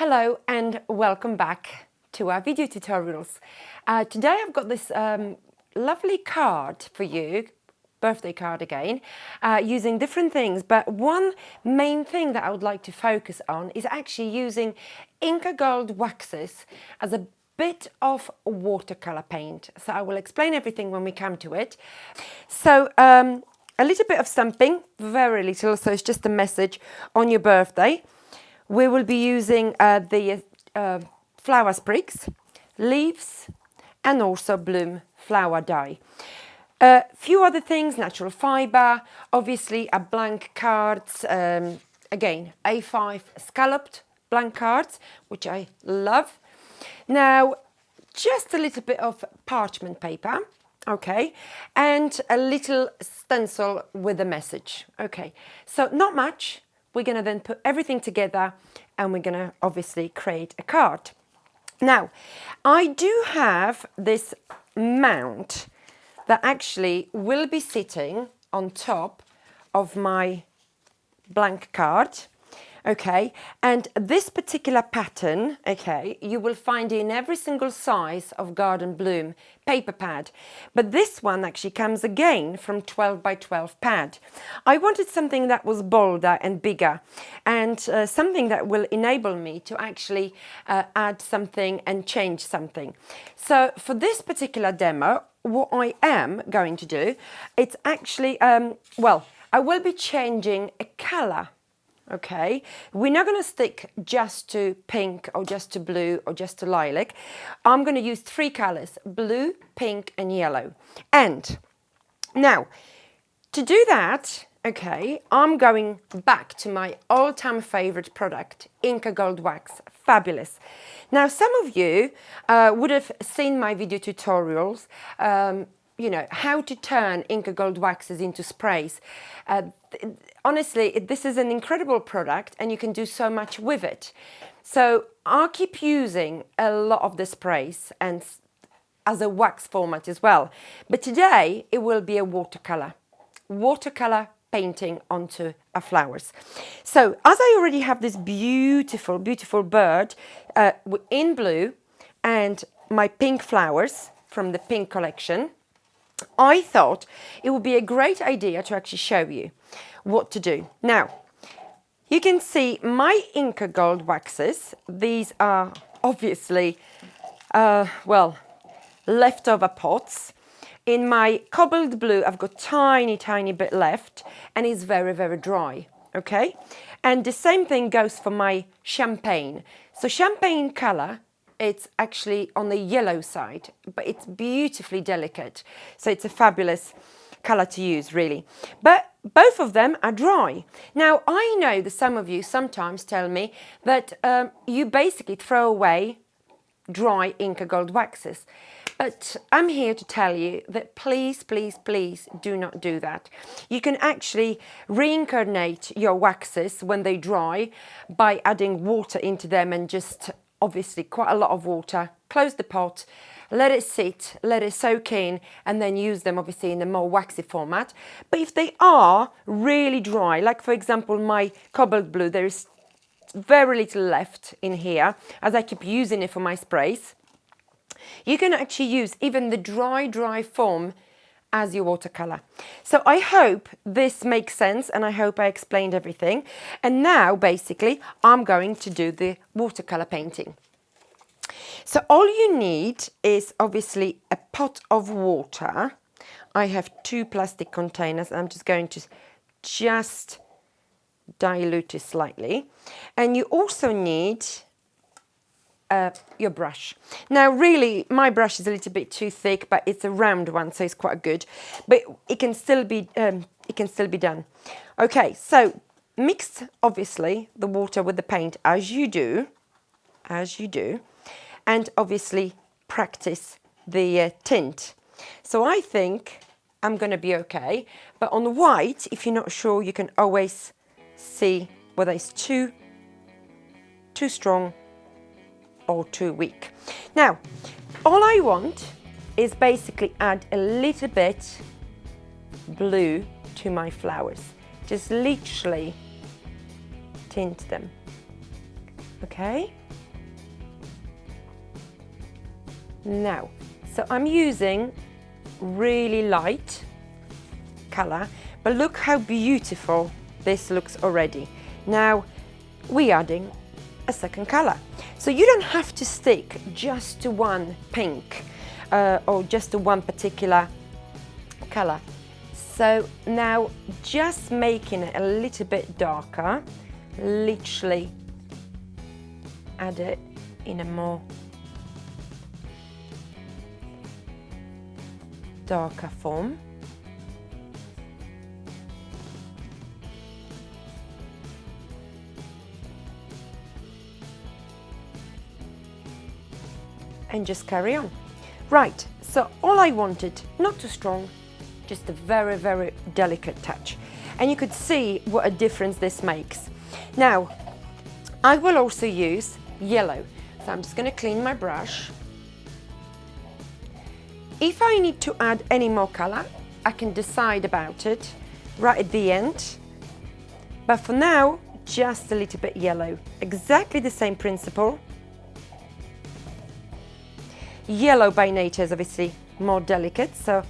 Hello and welcome back to our video tutorials. Today I've got this lovely card for you, birthday card again, using different things, but one main thing that I would like to focus on is actually using Inka Gold Waxes as a bit of watercolor paint. So I will explain everything when we come to it. So a little bit of stamping, very little, so it's just a message on your birthday. We will be using the flower sprigs, leaves, and also bloom flower dye. A few other things, natural fibre, obviously a blank cards, again A5 scalloped blank cards, which I love. Now, just a little bit of parchment paper, okay, and a little stencil with a message, okay. So not much. We're going to then put everything together and we're going to obviously create a card. Now, I do have this mount that actually will be sitting on top of my blank card, okay, and this particular pattern, okay, you will find in every single size of Garden Bloom paper pad, but this one actually comes again from 12 by 12 pad. I wanted something that was bolder and bigger, and something that will enable me to actually add something and change something. So for this particular demo, what I am going to do, it's actually, well, I will be changing a colour. Okay, we're not going to stick just to pink or just to blue or just to lilac. I'm going to use three colours, blue, pink and yellow. And now, to do that, okay, I'm going back to my all-time favourite product, Inka Gold Wax. Fabulous. Now, some of you would have seen my video tutorials, you know, how to turn Inka Gold Waxes into sprays. Honestly, this is an incredible product and you can do so much with it. So I'll keep using a lot of the sprays and as a wax format as well. But today it will be a watercolor painting onto our flowers. So as I already have this beautiful, beautiful bird in blue and my pink flowers from the pink collection, I thought it would be a great idea to actually show you what to do. Now, you can see my Inka Gold Waxes. These are obviously, well, leftover pots. In my cobbled blue, I've got tiny, tiny bit left, and it's very, very dry, okay? And the same thing goes for my champagne. So champagne colour, it's actually on the yellow side, but it's beautifully delicate. So it's a fabulous colour to use, really. But both of them are dry. Now, I know that some of you sometimes tell me that you basically throw away dry Inka Gold Waxes. But I'm here to tell you that please, please, please do not do that. You can actually reincarnate your waxes when they dry by adding water into them and just obviously quite a lot of water, close the pot, let it sit, let it soak in, and then use them obviously in a more waxy format. But if they are really dry, like for example my cobalt blue, there is very little left in here as I keep using it for my sprays, you can actually use even the dry form as your watercolor. So I hope this makes sense and I hope I explained everything. And now basically I'm going to do the watercolor painting. So all you need is obviously a pot of water. I have two plastic containers. I'm just going to just dilute it slightly. And you also need your brush. Now really my brush is a little bit too thick, but it's a round one, so it's quite good, but it can still be done. Okay, so mix obviously the water with the paint as you do, and obviously practice the tint. So I think I'm gonna be okay, but on the white, if you're not sure, you can always see whether it's too strong or too weak. Now, all I want is basically add a little bit blue to my flowers. Just literally tint them. Okay. Now, so I'm using really light color, but look how beautiful this looks already. Now we're adding a second color. So you don't have to stick just to one pink or just to one particular color. So now just making it a little bit darker, literally add it in a more darker form. And just carry on. Right, so all I wanted, not too strong, just a very, very delicate touch. And you could see what a difference this makes. Now, I will also use yellow. So I'm just going to clean my brush. If I need to add any more color, I can decide about it right at the end. But for now, just a little bit yellow. Exactly the same principle. Yellow by nature is obviously more delicate, so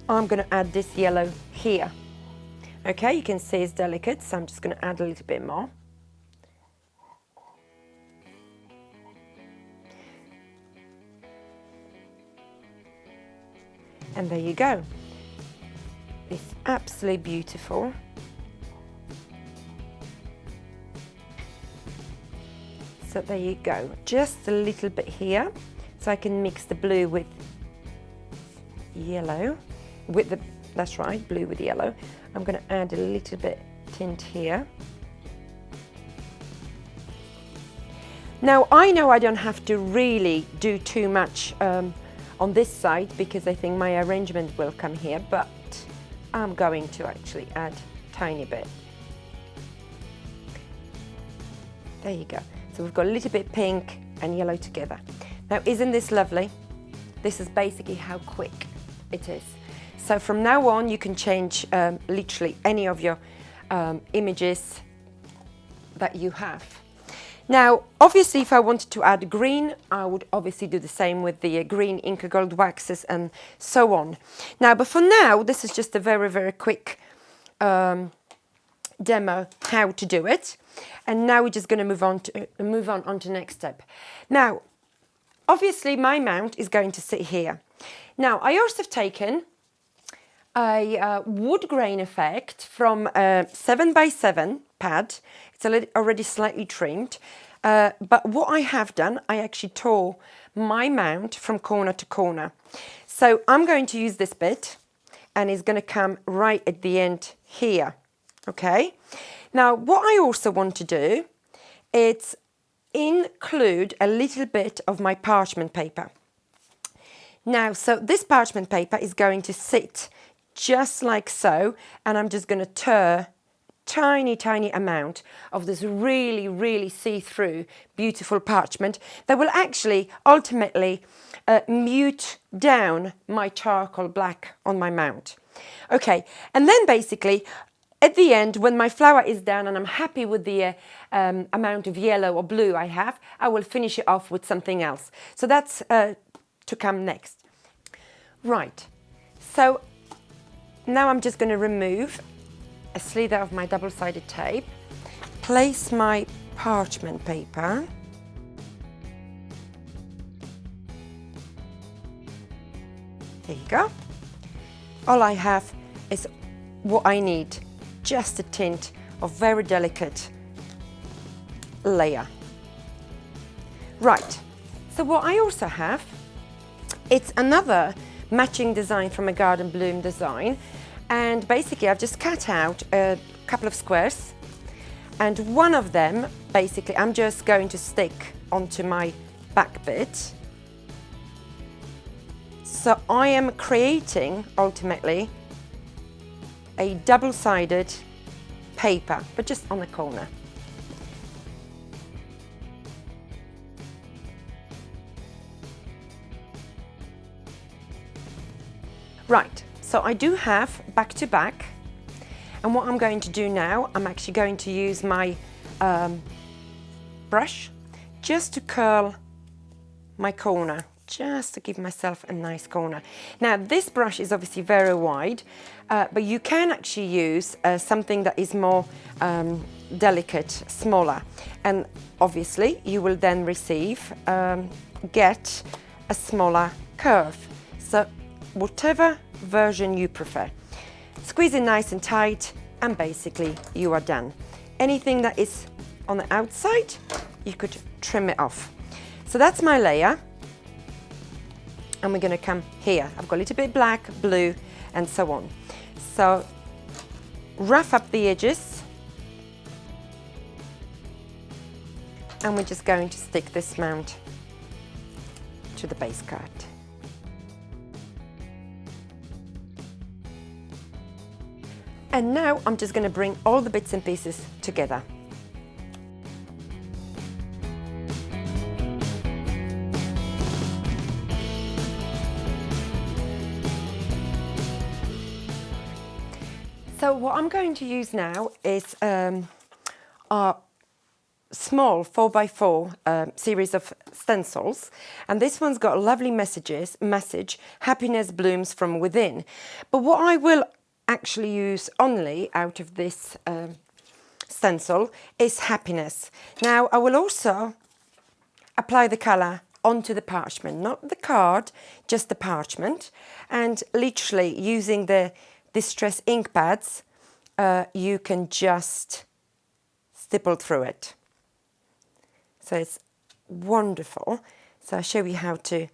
I'm going to add this yellow here. Okay, you can see it's delicate, so I'm just going to add a little bit more. And there you go. It's absolutely beautiful. So there you go, just a little bit here, so I can mix the blue with yellow, that's right, blue with yellow. I'm going to add a little bit tint here. Now I know I don't have to really do too much on this side because I think my arrangement will come here, but I'm going to actually add a tiny bit. There you go. So we've got a little bit pink and yellow together. Now, isn't this lovely? This is basically how quick it is. So from now on, you can change literally any of your images that you have. Now, obviously, if I wanted to add green, I would obviously do the same with the green Inka Gold Waxes and so on. Now, but for now, this is just a very, very quick demo how to do it. And now we're just going to move on to the next step. Now, obviously, my mount is going to sit here. Now, I also have taken a wood grain effect from a 7x7 pad. It's already slightly trimmed. But what I have done, I actually tore my mount from corner to corner. So I'm going to use this bit, and it's going to come right at the end here. Okay. Now, what I also want to do is include a little bit of my parchment paper. Now, so this parchment paper is going to sit just like so, and I'm just going to tear tiny, tiny amount of this really, really see-through, beautiful parchment that will actually ultimately mute down my charcoal black on my mount. Okay, and then basically, at the end, when my flower is done and I'm happy with the amount of yellow or blue I have, I will finish it off with something else. So that's to come next. Right, so now I'm just going to remove a slither of my double-sided tape, place my parchment paper, there you go. All I have is what I need, just a tint of very delicate layer. Right, so what I also have, it's another matching design from a Garden Bloom design, and basically I've just cut out a couple of squares, and one of them basically I'm just going to stick onto my back bit. So I am creating ultimately a double-sided paper, but just on the corner. Right, so I do have back to back, and what I'm going to do now, I'm actually going to use my brush just to curl my corner, just to give myself a nice corner. Now this brush is obviously very wide, but you can actually use something that is more delicate, smaller, and obviously you will then get a smaller curve. So whatever version you prefer. Squeeze it nice and tight, and basically you are done. Anything that is on the outside, you could trim it off. So that's my layer. And we're going to come here. I've got a little bit black, blue, and so on. So rough up the edges. And we're just going to stick this mount to the base card. And now I'm just going to bring all the bits and pieces together. So what I'm going to use now is our small 4x4 series of stencils, and this one's got a lovely message, happiness blooms from within. But what I will actually use only out of this stencil is happiness. Now I will also apply the colour onto the parchment, not the card, just the parchment, and literally using the distress ink pads, you can just stipple through it. So it's wonderful. So I'll show you how to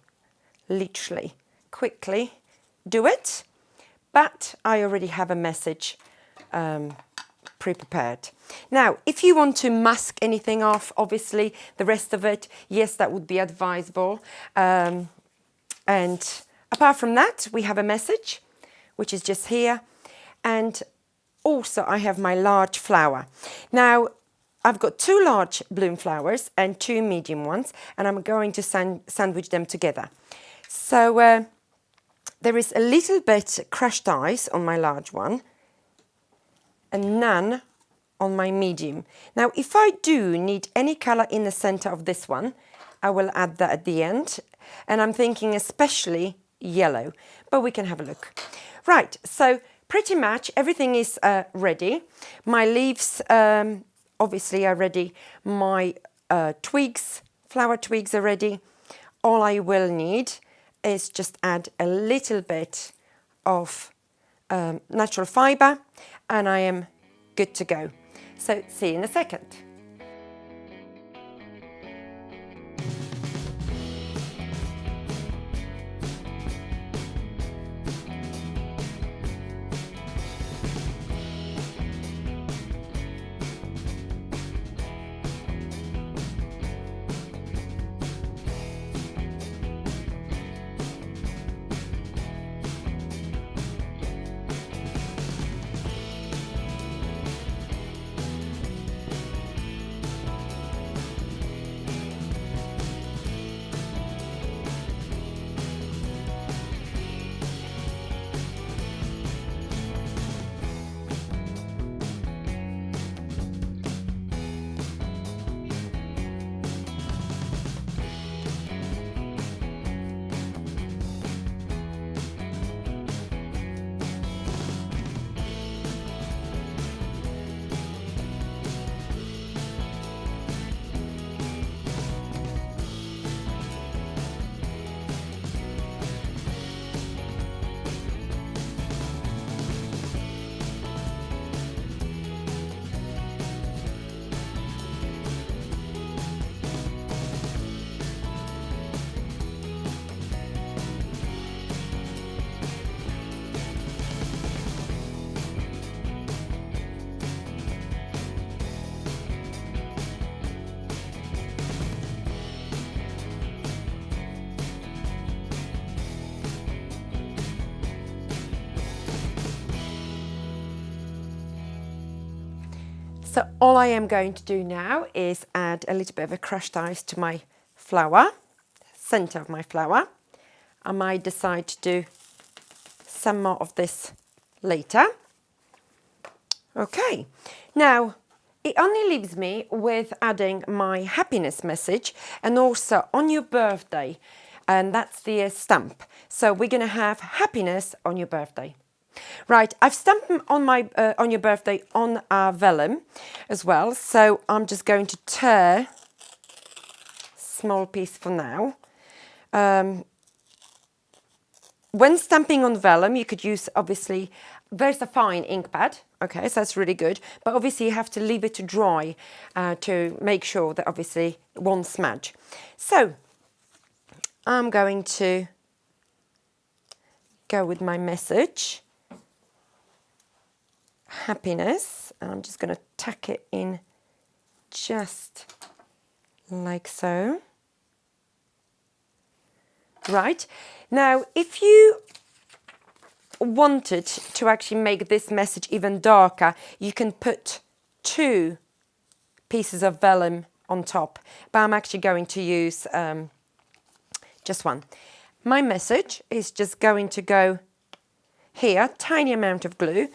literally quickly do it, but I already have a message pre-prepared. Now, if you want to mask anything off, obviously the rest of it, yes, that would be advisable. And apart from that, we have a message, which is just here. And also I have my large flower. Now, I've got 2 large bloom flowers and 2 medium ones, and I'm going to sandwich them together. So there is a little bit crushed ice on my large one and none on my medium. Now, if I do need any colour in the centre of this one, I will add that at the end. And I'm thinking especially yellow, but we can have a look. Right, so pretty much everything is ready. My leaves obviously are ready. My flower twigs are ready. All I will need is just add a little bit of natural fibre, and I am good to go. So see you in a second. So all I am going to do now is add a little bit of a crushed ice to my flower, centre of my flower. I might decide to do some more of this later. Okay, now it only leaves me with adding my happiness message and also on your birthday, and that's the stamp. So we're going to have happiness on your birthday. Right, I've stamped them on my on your birthday on vellum as well. So I'm just going to tear small piece for now. When stamping on vellum, you could use, obviously, there's a fine ink pad, okay, so that's really good, but obviously you have to leave it to dry to make sure that obviously it won't smudge. So I'm going to go with my message, happiness, and I'm just going to tack it in just like so. Right, now if you wanted to actually make this message even darker, you can put 2 pieces of vellum on top, but I'm actually going to use just 1. My message is just going to go here, tiny amount of glue,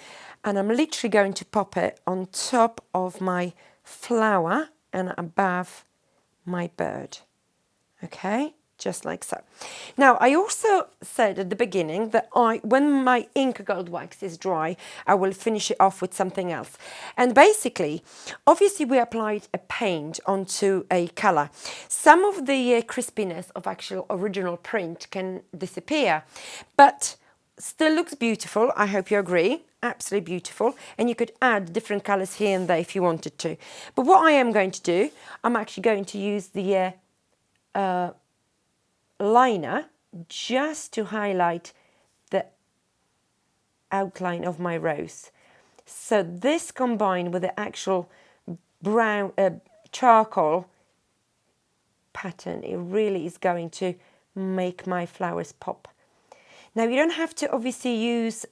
and I'm literally going to pop it on top of my flower and above my bird. Okay, just like so. Now, I also said at the beginning that when my Inka Gold Wax is dry, I will finish it off with something else. And basically, obviously we applied a paint onto a colour. Some of the crispiness of actual original print can disappear, but still looks beautiful. I hope you agree. Absolutely beautiful. And you could add different colours here and there if you wanted to. But what I am going to do, I'm actually going to use the liner just to highlight the outline of my rose. So this combined with the actual brown charcoal pattern, it really is going to make my flowers pop. Now you don't have to obviously use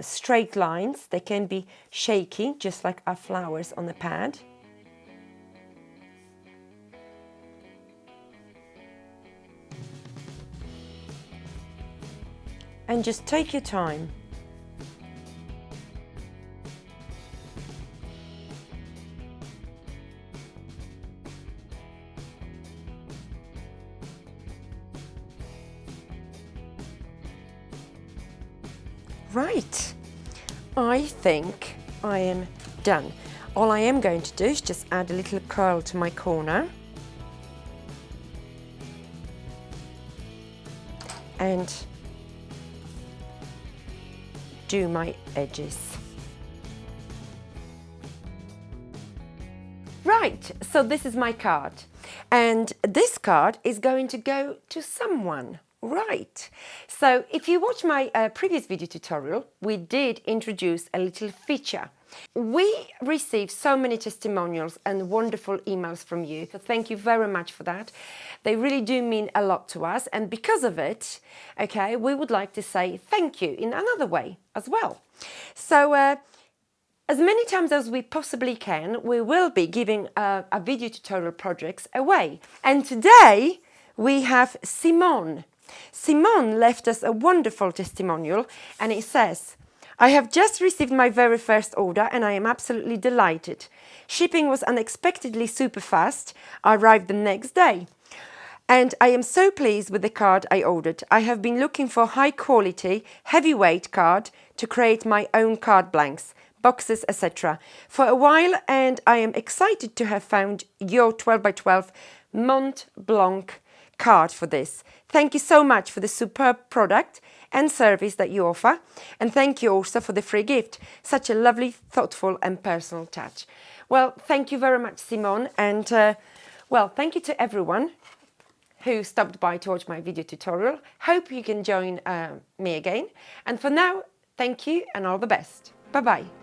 straight lines. They can be shaky, just like our flowers on the pad. And just take your time. Right, I think I am done. All I am going to do is just add a little curl to my corner. And do my edges. Right, so this is my card, and this card is going to go to someone. Right, so if you watch my previous video tutorial, we did introduce a little feature. We received so many testimonials and wonderful emails from you, so thank you very much for that. They really do mean a lot to us, and because of it, okay, we would like to say thank you in another way as well. So as many times as we possibly can, we will be giving a video tutorial projects away. And today we have Simone. Simone left us a wonderful testimonial, and it says, I have just received my very first order and I am absolutely delighted. Shipping was unexpectedly super fast. I arrived the next day. And I am so pleased with the card I ordered. I have been looking for high quality, heavyweight card to create my own card blanks, boxes, etc. for a while, and I am excited to have found your 12 by 12 Mont Blanc card for this. Thank you so much for the superb product and service that you offer, and thank you also for the free gift. Such a lovely, thoughtful and personal touch. Well, thank you very much, Simone, and well, thank you to everyone who stopped by to watch my video tutorial. Hope you can join me again, and for now, thank you and all the best. Bye-bye.